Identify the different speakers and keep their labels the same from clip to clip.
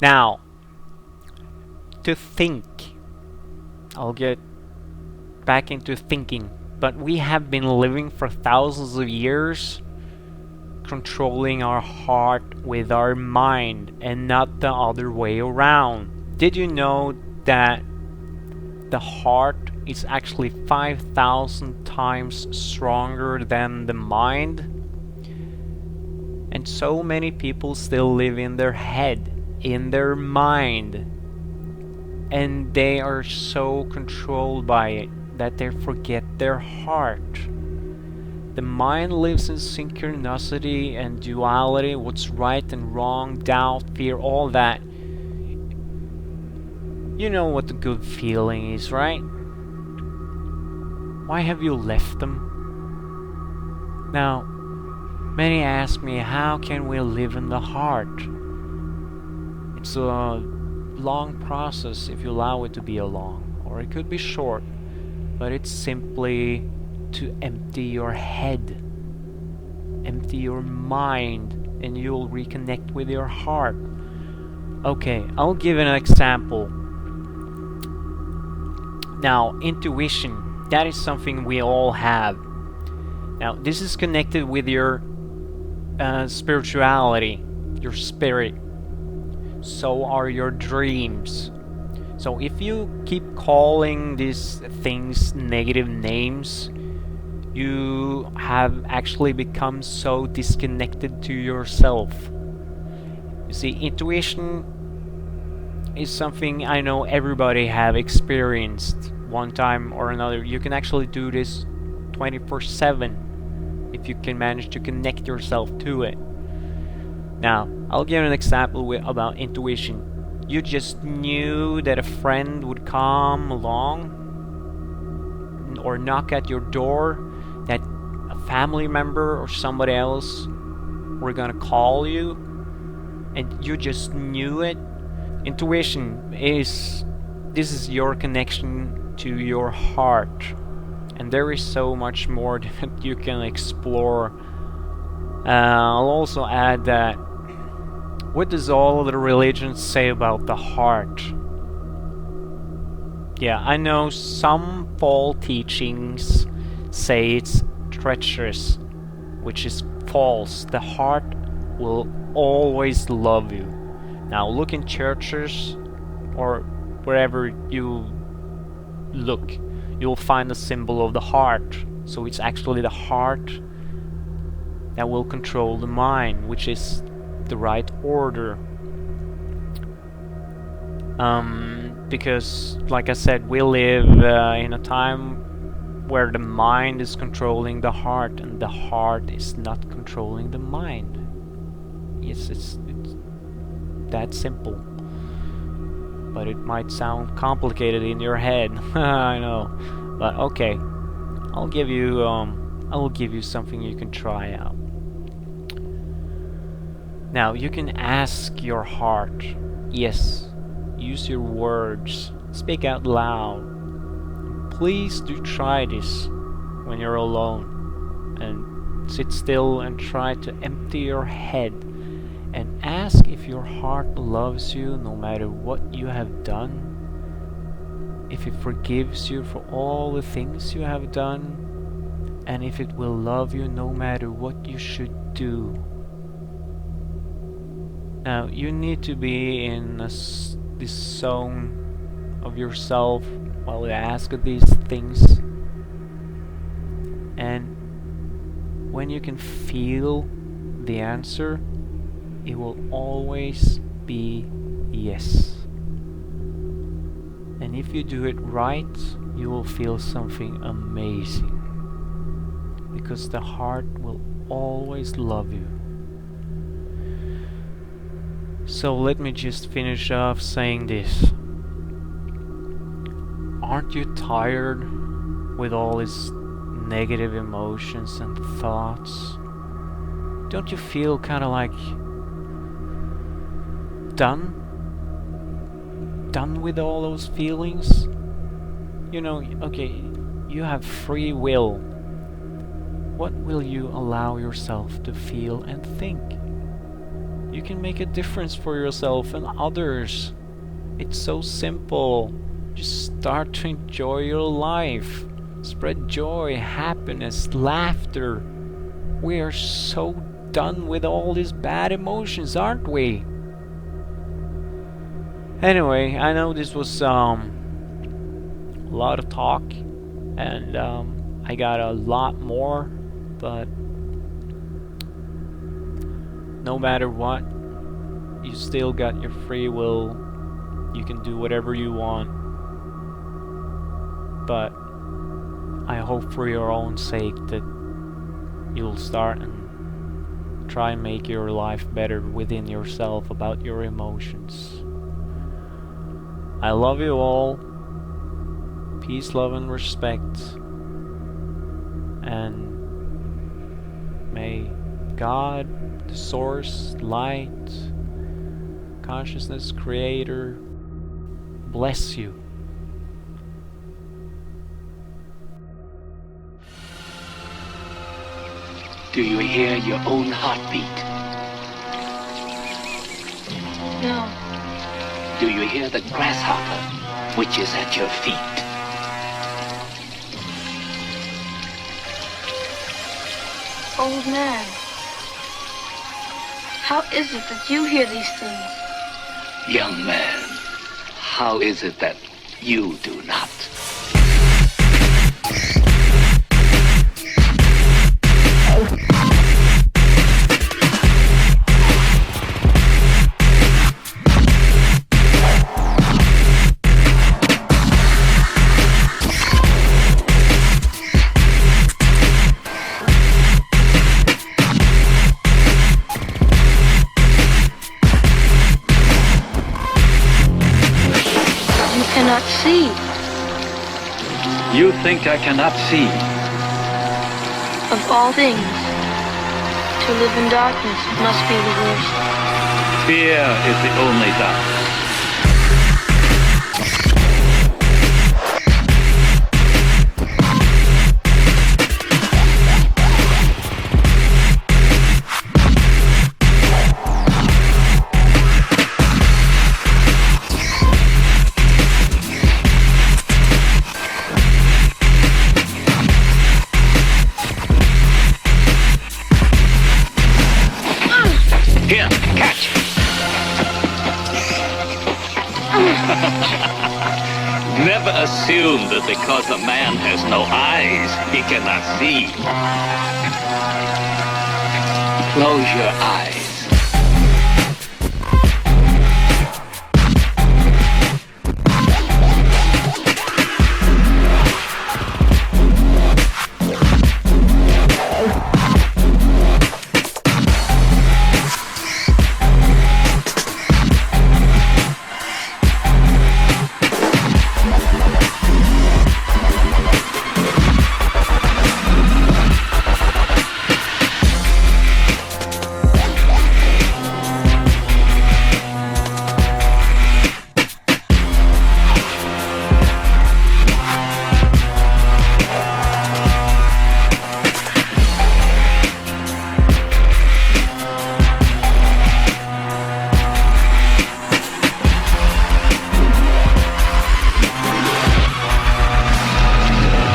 Speaker 1: Now, to think, I'll get back into thinking, but we have been living for thousands of years controlling our heart with our mind and not the other way around. Did you know that the heart is actually 5,000 times stronger than the mind? And so many people still live in their head, in their mind, and they are so controlled by it that they forget their heart. The mind lives in synchronicity and duality, what's right and wrong, doubt, fear, all that. You know what the good feeling is, right? Why have you left them? Now, many ask me, how can we live in the heart? It's a long process if you allow it to be a long, or it could be short, but it's simply to empty your head, empty your mind, and you'll reconnect with your heart. Okay, I'll give an example. Now, intuition, that is something we all have. Now, this is connected with your spirituality, your spirit. So are your dreams. So if you keep calling these things negative names, you have actually become so disconnected to yourself. You see, intuition is something I know everybody have experienced one time or another. You can actually do this 24/7 if you can manage to connect yourself to it. Now, I'll give an example about intuition. You just knew that a friend would come along or knock at your door, that a family member or somebody else were gonna call you, and you just knew it. Intuition is your connection to your heart, and there is so much more that you can explore. I'll also add that, what does all of the religions say about the heart? Yeah, I know some false teachings say it's treacherous, which is false. The heart will always love you. Now look in churches or wherever you look, you'll find the symbol of the heart. So it's actually the heart that will control the mind, which is the right order. Because, like I said, we live in a time where the mind is controlling the heart, and the heart is not controlling the mind. Yes, it's that simple. But it might sound complicated in your head. I know. But okay, I'll give you something you can try out. Now, you can ask your heart. Yes, use your words. Speak out loud. Please do try this when you're alone. And sit still and try to empty your head. And ask if your heart loves you no matter what you have done. If it forgives you for all the things you have done. And if it will love you no matter what you should do. Now, you need to be in this zone of yourself while you ask these things. And when you can feel the answer, it will always be yes. And if you do it right, you will feel something amazing. Because the heart will always love you. So let me just finish off saying this. Aren't you tired with all these negative emotions and thoughts? Don't you feel kind of like done with all those feelings? You know, okay, you have free will. What will you allow yourself to feel and think? You can make a difference for yourself and others. It's so simple. Just start to enjoy your life. Spread joy, happiness, laughter. We are so done with all these bad emotions, aren't we? Anyway, I know this was a lot of talk, and I got a lot more, but no matter what, you still got your free will. You can do whatever you want, but I hope for your own sake that you'll start and try and make your life better within yourself about your emotions. I love you all. Peace, love, and respect. And may God, the source, light, consciousness, creator, bless you.
Speaker 2: Do you hear your own heartbeat?
Speaker 3: No.
Speaker 2: Do you hear the grasshopper, which is at your feet?
Speaker 3: Old man, how is it that you hear these things?
Speaker 2: Young man, how is it that you do not?
Speaker 3: Cannot see.
Speaker 2: You think I cannot see?
Speaker 3: Of all things, to live in darkness must be the worst.
Speaker 2: Fear is the only darkness. Here, catch! Never assume that because a man has no eyes, he cannot see. Close your eyes.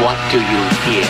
Speaker 2: What do you hear?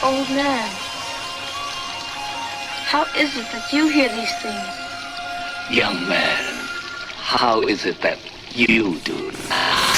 Speaker 3: Old man, how is it that you hear these things?
Speaker 2: Young man, how is it that you do not?